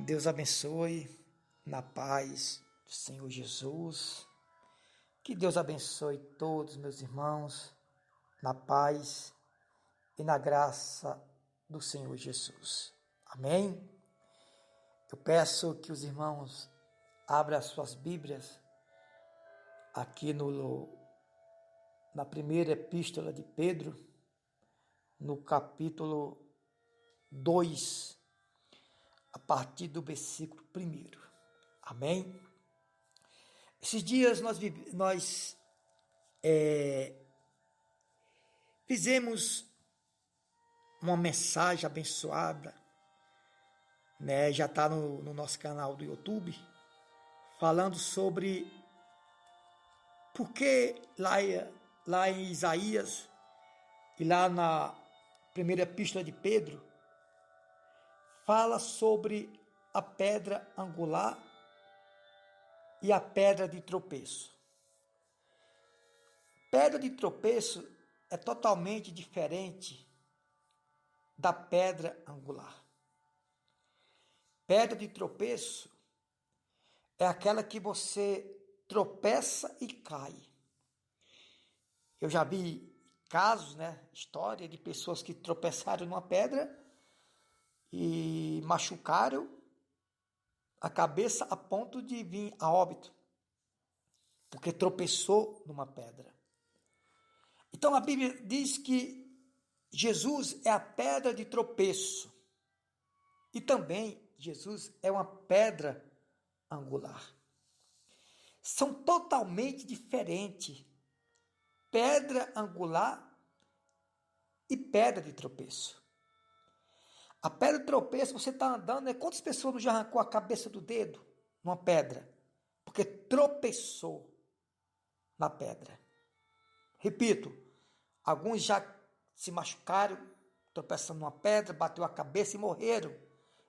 Deus abençoe na paz do Senhor Jesus. Que Deus abençoe todos meus irmãos na paz e na graça do Senhor Jesus. Amém? Eu peço que os irmãos abram as suas Bíblias aqui na primeira epístola de Pedro, no capítulo 2, a partir do versículo 1. Amém? Esses dias nós fizemos uma mensagem abençoada, né? Já está no nosso canal do YouTube, falando sobre por que lá em Isaías e lá na primeira epístola de Pedro, fala sobre a pedra angular e a pedra de tropeço. Pedra de tropeço é totalmente diferente da pedra angular. Pedra de tropeço é aquela que você tropeça e cai. Eu já vi casos, história de pessoas que tropeçaram numa pedra e machucaram a cabeça a ponto de vir a óbito, porque tropeçou numa pedra. Então a Bíblia diz que Jesus é a pedra de tropeço e também Jesus é uma pedra angular. São totalmente diferentes, pedra angular e pedra de tropeço. A pedra de tropeço, você está andando, quantas pessoas não já arrancou a cabeça do dedo numa pedra? Porque tropeçou na pedra. Repito, alguns já se machucaram tropeçando numa pedra, bateu a cabeça e morreram.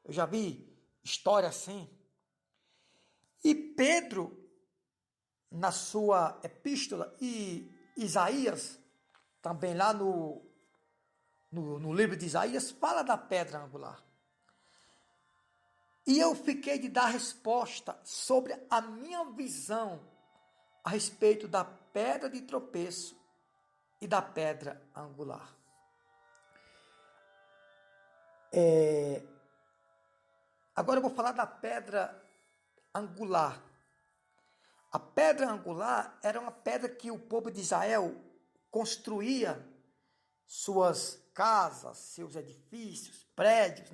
Eu já vi história assim. E Pedro, na sua epístola, e Isaías, também lá no livro de Isaías, fala da pedra angular. E eu fiquei de dar resposta sobre a minha visão a respeito da pedra de tropeço e da pedra angular. Agora eu vou falar da pedra angular. A pedra angular era uma pedra que o povo de Israel construía suas casas, seus edifícios, prédios,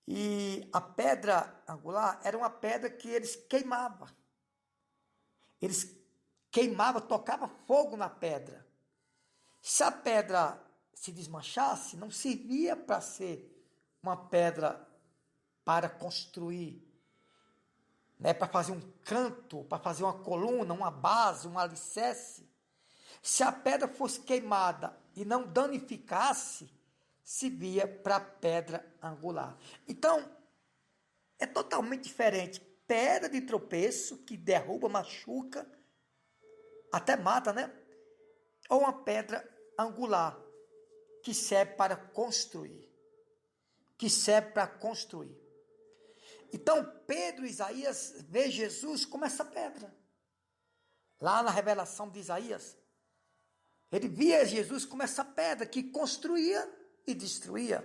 E a pedra angular era uma pedra que eles queimavam. Eles queimavam, tocavam fogo na pedra. Se a pedra se desmanchasse, não servia para ser uma pedra para construir, para fazer um canto, para fazer uma coluna, uma base, um alicerce. Se a pedra fosse queimada e não danificasse, se via para a pedra angular. Então, é totalmente diferente. Pedra de tropeço, que derruba, machuca, até mata, Ou uma pedra angular, que serve para construir. Então, Pedro e Isaías vê Jesus como essa pedra. Lá na revelação de Isaías, ele via Jesus como essa pedra que construía e destruía.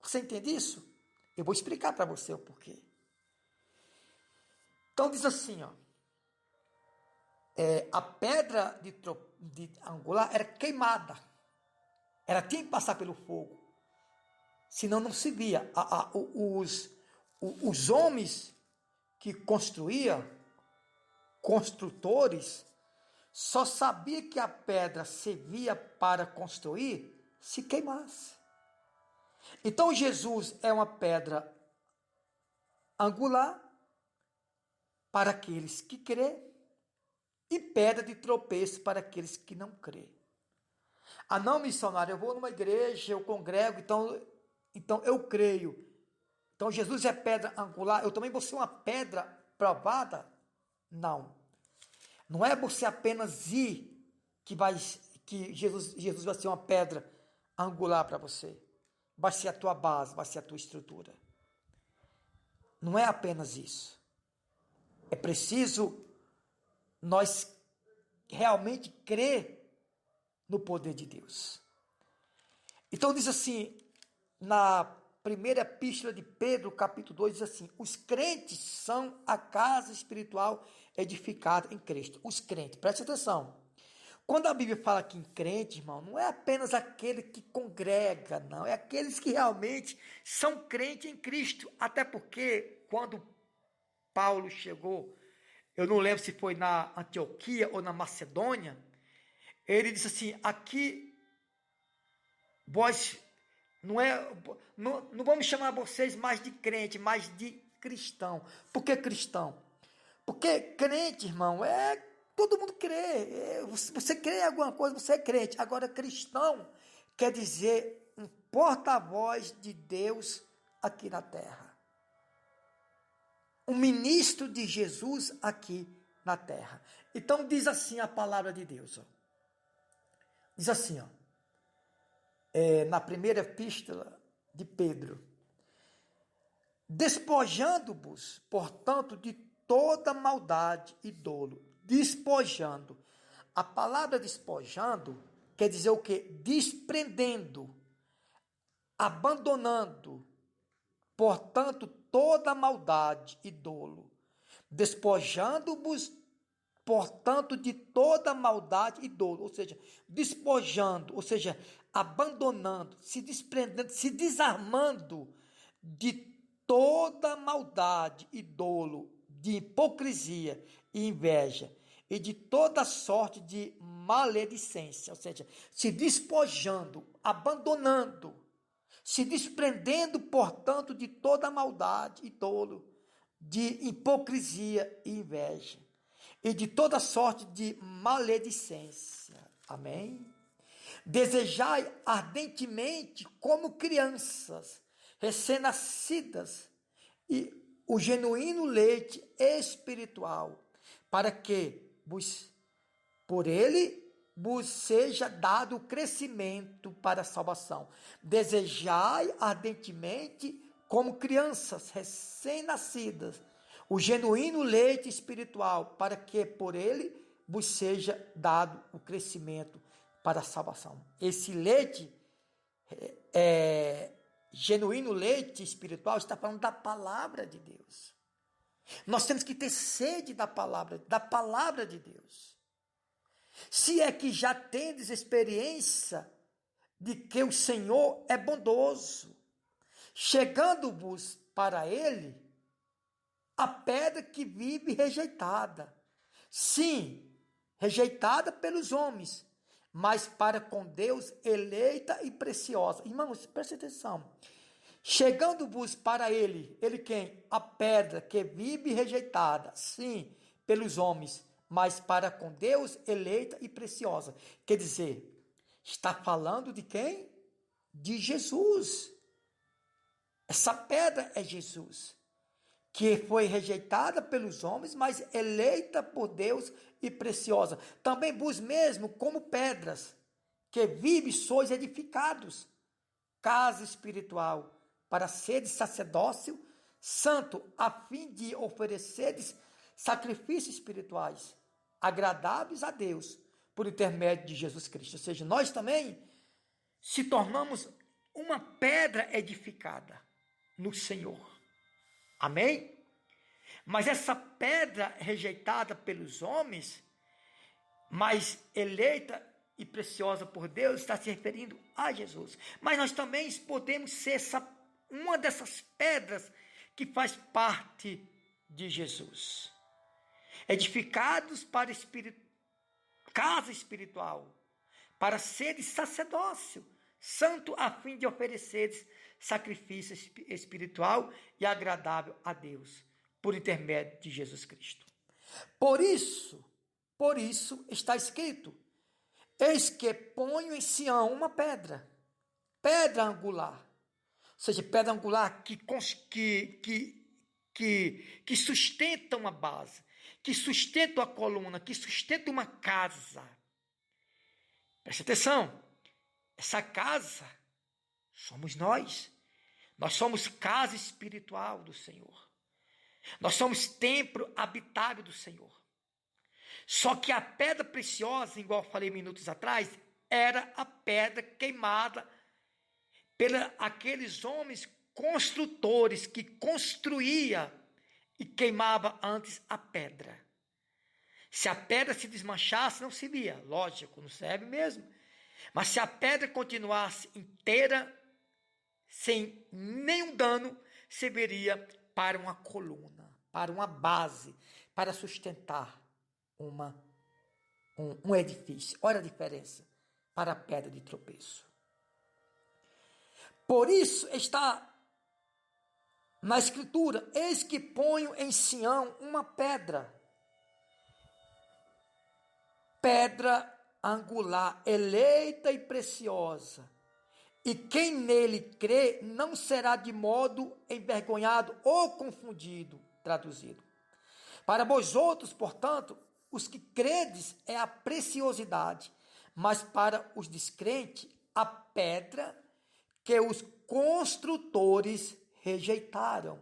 Você entende isso? Eu vou explicar para você o porquê. Então diz assim, a pedra de angular era queimada. Ela tinha que passar pelo fogo. Senão não se via. Os homens que construíam, construtores, só sabia que a pedra servia para construir se queimasse. Então Jesus é uma pedra angular para aqueles que crê e pedra de tropeço para aqueles que não crê. Ah, não, missionário, eu vou numa igreja, eu congrego, então eu creio. Então Jesus é pedra angular, eu também vou ser uma pedra provada? Não. Não é você apenas ir que Jesus vai ser uma pedra angular para você. vai ser a tua base, vai ser a tua estrutura. Não é apenas isso. É preciso nós realmente crer no poder de Deus. Então diz assim, na primeira epístola de Pedro, capítulo 2, diz assim: os crentes são a casa espiritual edificada em Cristo. Os crentes, preste atenção. Quando a Bíblia fala aqui em crente, irmão, não é apenas aquele que congrega, não. É aqueles que realmente são crentes em Cristo. Até porque, quando Paulo chegou, eu não lembro se foi na Antioquia ou na Macedônia, ele disse assim, aqui, vós, não vamos chamar vocês mais de crente, mas de cristão. Por que cristão? Porque crente, irmão, todo mundo crê. Você crê em alguma coisa, você é crente. Agora, cristão quer dizer um porta-voz de Deus aqui na terra. Um ministro de Jesus aqui na terra. Então diz assim a palavra de Deus. Ó. Diz assim, ó, na primeira epístola de Pedro. Despojando-vos, portanto, de toda maldade e dolo. Despojando. A palavra despojando quer dizer o quê? Desprendendo, abandonando, portanto, toda maldade e dolo. Despojando-vos, portanto, de toda maldade e dolo. Ou seja, despojando, ou seja, abandonando, se desprendendo, se desarmando de toda maldade e dolo, de hipocrisia e inveja, e de toda sorte de maledicência, ou seja, se despojando, abandonando, se desprendendo, portanto, de toda maldade e dolo, de hipocrisia e inveja, e de toda sorte de maledicência. Amém? Desejai ardentemente, como crianças, recém-nascidas, e o genuíno leite espiritual, para que por ele vos seja dado o crescimento para a salvação. Desejai ardentemente, como crianças recém-nascidas, o genuíno leite espiritual, para que por ele vos seja dado o crescimento para a salvação. Esse leite genuíno leite espiritual está falando da palavra de Deus. Nós temos que ter sede da palavra de Deus. Se é que já tendes experiência de que o Senhor é bondoso, chegando-vos para ele a pedra que vive rejeitada. Sim, rejeitada pelos homens, mas para com Deus eleita e preciosa. Irmãos, preste atenção. Chegando-vos para ele quem? A pedra que vive rejeitada, sim, pelos homens, mas para com Deus eleita e preciosa. Quer dizer, está falando de quem? De Jesus. Essa pedra é Jesus, que foi rejeitada pelos homens, mas eleita por Deus e preciosa. Também vos mesmo, como pedras, que vive sois edificados, casa espiritual, para seres sacerdócio santo, a fim de ofereceres sacrifícios espirituais, agradáveis a Deus, por intermédio de Jesus Cristo. Ou seja, nós também se tornamos uma pedra edificada no Senhor. Amém? Mas essa pedra rejeitada pelos homens, mas eleita e preciosa por Deus, está se referindo a Jesus. Mas nós também podemos ser uma dessas pedras que faz parte de Jesus. Edificados para casa espiritual, para seres sacerdócio santo, a fim de ofereceres sacrifício espiritual e agradável a Deus, por intermédio de Jesus Cristo. Por isso está escrito: eis que ponho em Sião uma pedra angular, ou seja, pedra angular que sustenta uma base, que sustenta a coluna, que sustenta uma casa. Preste atenção, essa casa Somos nós. Nós somos casa espiritual do Senhor. Nós somos templo habitável do Senhor. Só que a pedra preciosa, igual eu falei minutos atrás, era a pedra queimada pelos aqueles homens construtores que construía e queimava antes a pedra. Se a pedra se desmanchasse, não se via. Lógico, não serve mesmo. Mas se a pedra continuasse inteira, sem nenhum dano, serviria para uma coluna, para uma base, para sustentar um edifício. Olha a diferença para a pedra de tropeço. Por isso está na Escritura: eis que ponho em Sião uma pedra angular, eleita e preciosa, e quem nele crê não será de modo envergonhado ou confundido. Traduzido: para vós outros, portanto, os que credes é a preciosidade, mas para os descrentes, a pedra que os construtores rejeitaram.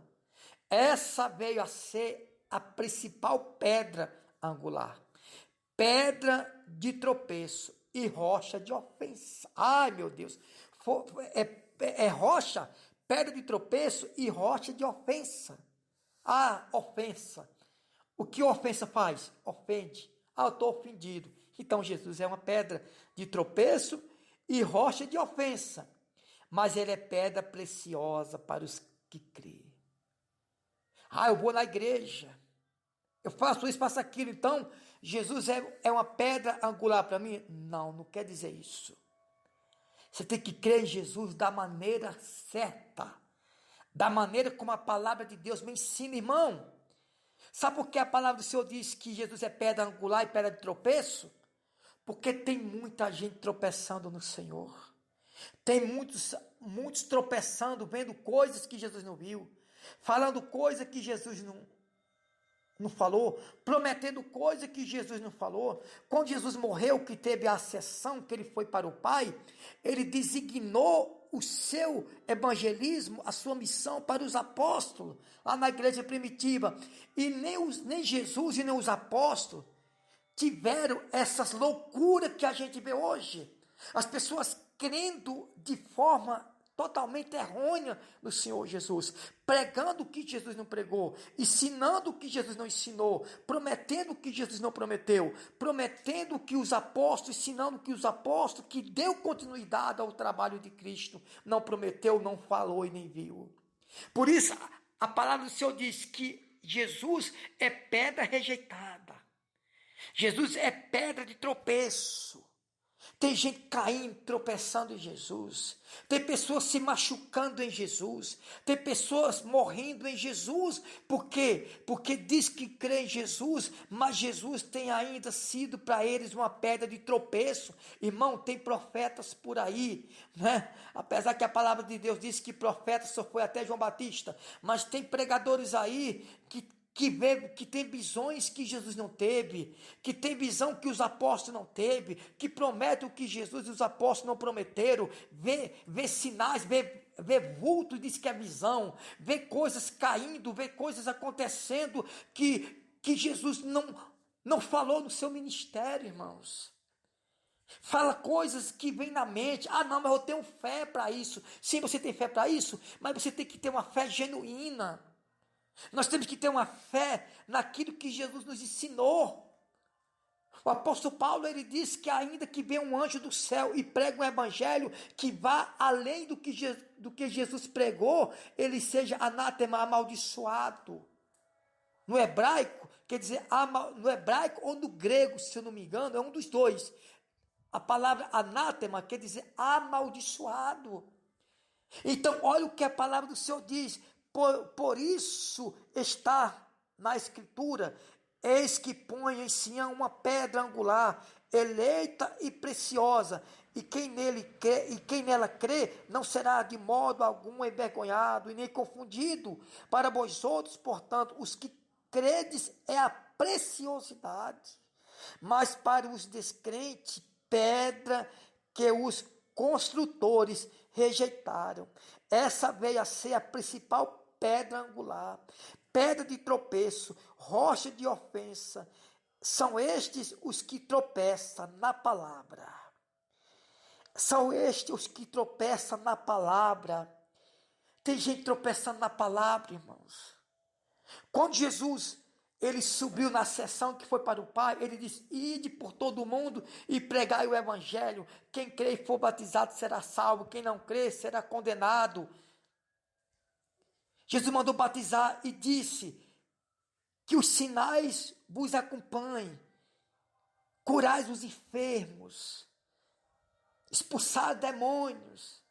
Essa veio a ser a principal pedra angular, pedra de tropeço e rocha de ofensa. Ai, meu Deus, é rocha, pedra de tropeço e rocha de ofensa. Ah, ofensa. O que ofensa faz? Ofende. Ah, eu estou ofendido. Então Jesus é uma pedra de tropeço e rocha de ofensa. Mas ele é pedra preciosa para os que crêem. Ah, eu vou na igreja, eu faço isso, faço aquilo, então Jesus é uma pedra angular para mim? Não, não quer dizer isso. Você tem que crer em Jesus da maneira certa, da maneira como a palavra de Deus me ensina, irmão. Sabe por que a palavra do Senhor diz que Jesus é pedra angular e pedra de tropeço? Porque tem muita gente tropeçando no Senhor. Tem muitos tropeçando, vendo coisas que Jesus não viu, falando coisas que Jesus não falou, prometendo coisas que Jesus não falou. Quando Jesus morreu, que teve a ascensão, que ele foi para o Pai, ele designou o seu evangelismo, a sua missão para os apóstolos, lá na igreja primitiva. E nem Jesus e nem os apóstolos tiveram essas loucuras que a gente vê hoje. As pessoas crendo de forma totalmente errônea no Senhor Jesus, pregando o que Jesus não pregou, ensinando o que Jesus não ensinou, prometendo o que Jesus não prometeu, prometendo o que os apóstolos, ensinando o que os apóstolos, que deu continuidade ao trabalho de Cristo, não prometeu, não falou e nem viu. Por isso, a palavra do Senhor diz que Jesus é pedra rejeitada. Jesus é pedra de tropeço. Tem gente caindo, tropeçando em Jesus. Tem pessoas se machucando em Jesus. Tem pessoas morrendo em Jesus. Por quê? Porque diz que crê em Jesus, mas Jesus tem ainda sido para eles uma pedra de tropeço. Irmão, tem profetas por aí, né? Apesar que a palavra de Deus diz que profeta só foi até João Batista, mas tem pregadores aí que tem visões que Jesus não teve, que tem visão que os apóstolos não teve, que prometem o que Jesus e os apóstolos não prometeram, vê sinais, vê vulto, diz que é visão, vê coisas caindo, vê coisas acontecendo que Jesus não falou no seu ministério, irmãos. Fala coisas que vêm na mente. Ah, não, mas eu tenho fé para isso. Sim, você tem fé para isso, mas você tem que ter uma fé genuína. Nós temos que ter uma fé naquilo que Jesus nos ensinou. O apóstolo Paulo, ele diz que ainda que venha um anjo do céu e pregue um evangelho que vá além do que Jesus pregou, ele seja anátema, amaldiçoado. No hebraico, quer dizer, no hebraico ou no grego, se eu não me engano, é um dos dois. A palavra anátema quer dizer amaldiçoado. Então, olha o que a palavra do Senhor diz. Por isso está na Escritura: eis que põe em Sião uma pedra angular, eleita e preciosa, e quem nela crê não será de modo algum envergonhado e nem confundido. Para vós outros, portanto, os que credes é a preciosidade, mas para os descrentes, pedra que os construtores rejeitaram. Essa veio a ser a principal pedra angular, pedra de tropeço, rocha de ofensa. São estes os que tropeçam na palavra. São estes os que tropeçam na palavra. Tem gente tropeçando na palavra, irmãos. Quando Jesus, ele subiu na sessão que foi para o Pai, ele disse: ide por todo o mundo e pregai o evangelho. Quem crê e for batizado será salvo, quem não crê será condenado. Jesus mandou batizar e disse que os sinais vos acompanhem. Curais os enfermos, expulsar demônios.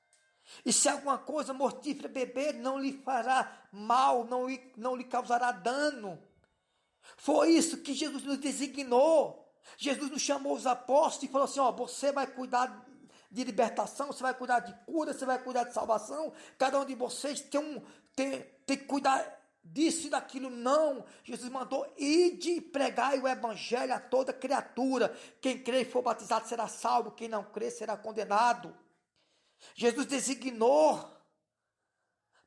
E se alguma coisa mortífera beber, não lhe fará mal, não lhe causará dano. Foi isso que Jesus nos designou. Jesus nos chamou os apóstolos e falou assim: ó, você vai cuidar de libertação, você vai cuidar de cura, você vai cuidar de salvação. Cada um de vocês tem que cuidar disso e daquilo. Não, Jesus mandou: ide e pregai o evangelho a toda criatura. Quem crê e for batizado será salvo, quem não crê será condenado. Jesus designou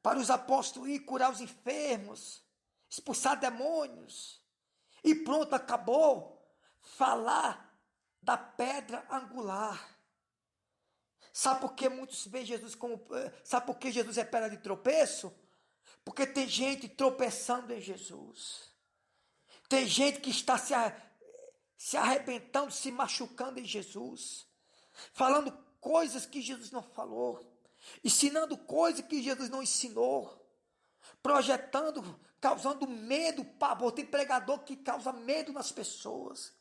para os apóstolos ir curar os enfermos, expulsar demônios. E pronto, acabou. Falar da pedra angular. Sabe por que muitos veem Jesus como... Sabe por que Jesus é pedra de tropeço? Porque tem gente tropeçando em Jesus. Tem gente que está se arrebentando, se machucando em Jesus. Falando coisas que Jesus não falou. Ensinando coisas que Jesus não ensinou. Projetando, causando medo, pavor. Tem pregador que causa medo nas pessoas.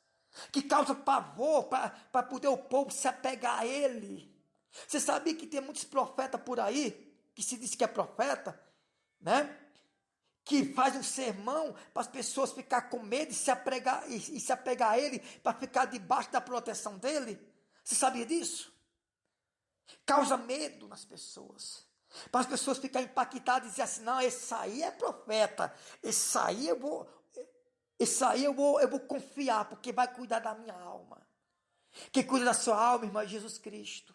Que causa pavor para poder o povo se apegar a ele. Você sabia que tem muitos profetas por aí, que se diz que é profeta, né? Que faz um sermão para as pessoas ficar com medo e se apegar a ele, para ficar debaixo da proteção dele. Você sabia disso? Causa medo nas pessoas. Para as pessoas ficarem impactadas e dizer assim: não, esse aí é profeta. Esse aí eu vou confiar, porque vai cuidar da minha alma. Quem cuida da sua alma, irmão, é Jesus Cristo.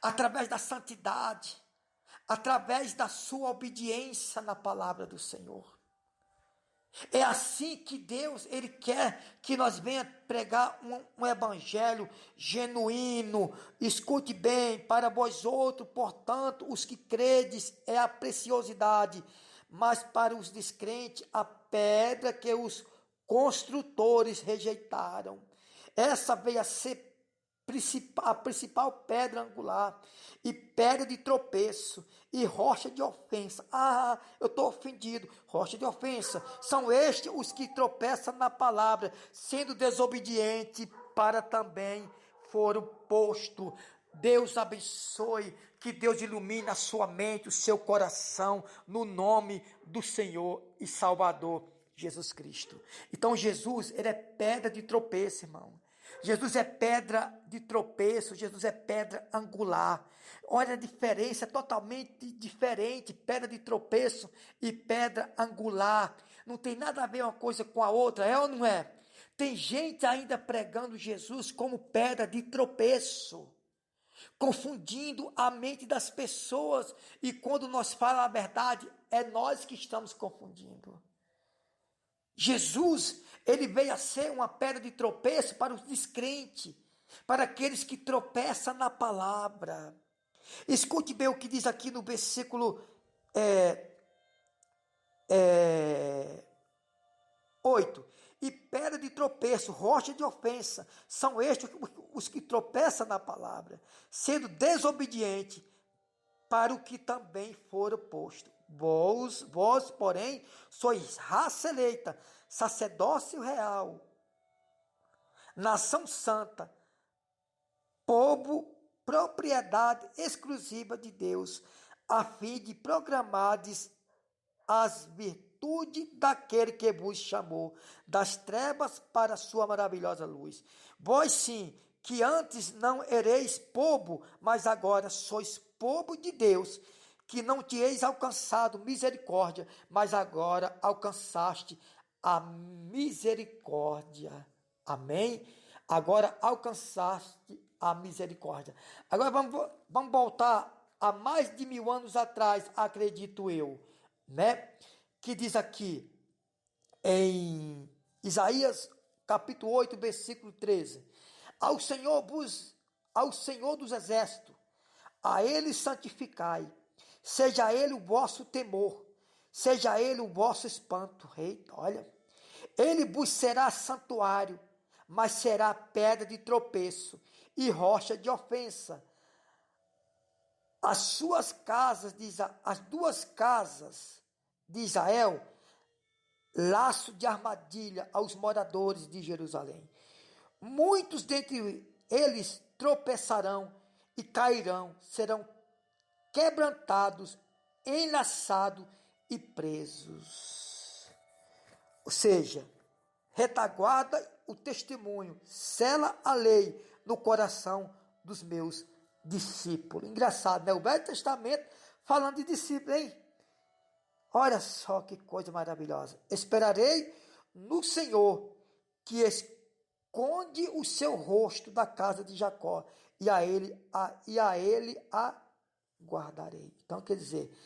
Através da santidade, através da sua obediência na palavra do Senhor. É assim que Deus, Ele quer que nós venha pregar um evangelho genuíno. Escute bem: para vós outros, portanto, os que credes é a preciosidade, mas para os descrentes a pedra que os construtores rejeitaram. Essa veio a ser a principal pedra angular, e pedra de tropeço, e rocha de ofensa. Ah, eu estou ofendido. Rocha de ofensa. São estes os que tropeçam na palavra, sendo desobediente, para também foram posto. Deus abençoe, que Deus ilumine a sua mente, o seu coração, no nome do Senhor e Salvador Jesus Cristo. Então Jesus, ele é pedra de tropeço, irmão. Jesus é pedra de tropeço, Jesus é pedra angular. Olha a diferença, é totalmente diferente, pedra de tropeço e pedra angular. Não tem nada a ver uma coisa com a outra, é ou não é? Tem gente ainda pregando Jesus como pedra de tropeço, confundindo a mente das pessoas, e quando nós falamos a verdade, é nós que estamos confundindo. Jesus, ele veio a ser uma pedra de tropeço para os descrentes, para aqueles que tropeçam na palavra. Escute bem o que diz aqui no versículo 8. E pedra de tropeço, rocha de ofensa, são estes os que tropeçam na palavra, sendo desobediente para o que também for posto. Vós, porém, sois raça eleita, sacerdócio real, nação santa, povo, propriedade exclusiva de Deus, a fim de programardes as virtudes daquele que vos chamou das trevas para a sua maravilhosa luz. Vós sim, que antes não ereis povo, mas agora sois povo de Deus, que não tinhais alcançado misericórdia, mas agora alcançaste a misericórdia. Amém? Agora alcançaste a misericórdia. Agora vamos voltar há mais de 1000 anos atrás, acredito eu, né? Que diz aqui em Isaías capítulo 8, versículo 13: ao Senhor dos exércitos, a ele santificai, seja ele o vosso temor, seja ele o vosso espanto. Eita, olha, ele vos será santuário, mas será pedra de tropeço e rocha de ofensa. As duas casas de Israel, laço de armadilha aos moradores de Jerusalém. Muitos dentre eles tropeçarão e cairão, serão quebrantados, enlaçados e presos. Ou seja, retaguarda o testemunho, sela a lei no coração dos meus discípulos. Engraçado, né? O Velho Testamento falando de discípulos, hein? Olha só que coisa maravilhosa. Esperarei no Senhor, que esconde o seu rosto da casa de Jacó, e a ele aguardarei. Então, quer dizer,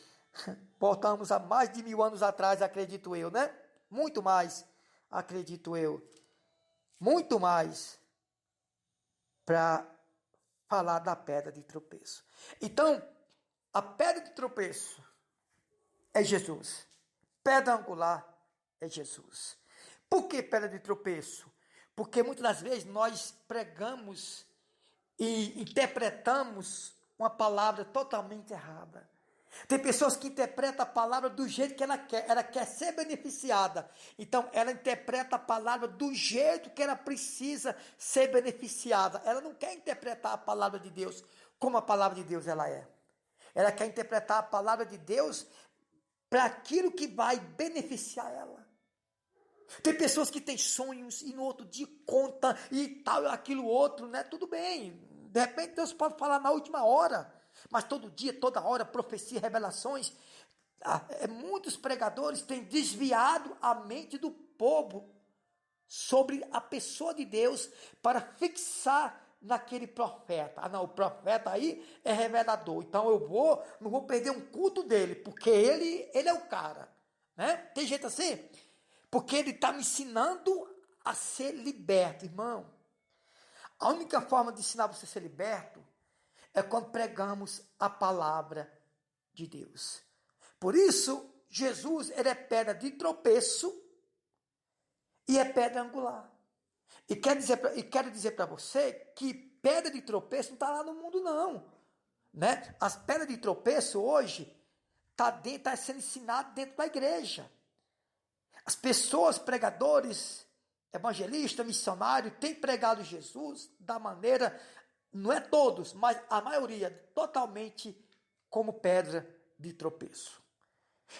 voltamos a mais de 1000 anos atrás, acredito eu, né? Muito mais, acredito eu. Muito mais para falar da pedra de tropeço. Então, a pedra de tropeço é Jesus. Pedra angular é Jesus. Por que pedra de tropeço? Porque muitas das vezes nós pregamos e interpretamos uma palavra totalmente errada. Tem pessoas que interpretam a palavra do jeito que ela quer ser beneficiada. Então, ela interpreta a palavra do jeito que ela precisa ser beneficiada. Ela não quer interpretar a palavra de Deus como a palavra de Deus ela é. Ela quer interpretar a palavra de Deus para aquilo que vai beneficiar ela. Tem pessoas que têm sonhos e no outro dia conta e tal, aquilo outro, né? Tudo bem. De repente Deus pode falar na última hora. Mas todo dia, toda hora, profecia, revelações. Muitos pregadores têm desviado a mente do povo sobre a pessoa de Deus para fixar naquele profeta. Ah, não, o profeta aí é revelador. Então eu não vou perder um culto dele, porque ele é o cara. Né? Tem gente assim? Porque ele está me ensinando a ser liberto, irmão. A única forma de ensinar você a ser liberto é quando pregamos a palavra de Deus. Por isso, Jesus ele é pedra de tropeço e é pedra angular. E quero dizer para você que pedra de tropeço não está lá no mundo, não. Né? As pedras de tropeço hoje tá sendo ensinado dentro da igreja. As pessoas, pregadores, evangelistas, missionários, têm pregado Jesus da maneira, não é todos, mas a maioria, totalmente como pedra de tropeço.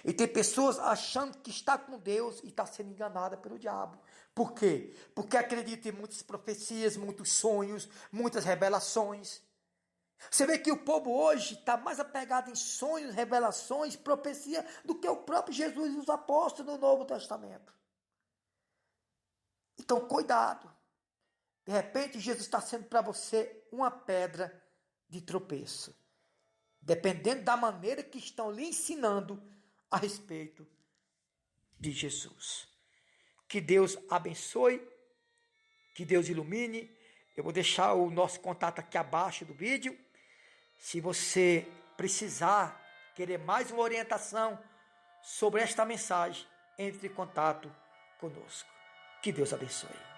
E tem pessoas achando que está com Deus e está sendo enganada pelo diabo. Por quê? Porque acredita em muitas profecias, muitos sonhos, muitas revelações. Você vê que o povo hoje está mais apegado em sonhos, revelações, profecia, do que o próprio Jesus e os apóstolos no Novo Testamento. Então, cuidado. De repente, Jesus está sendo para você uma pedra de tropeço. Dependendo da maneira que estão lhe ensinando a respeito de Jesus. Que Deus abençoe, que Deus ilumine. Eu vou deixar o nosso contato aqui abaixo do vídeo. Se você precisar, querer mais uma orientação sobre esta mensagem, entre em contato conosco. Que Deus abençoe.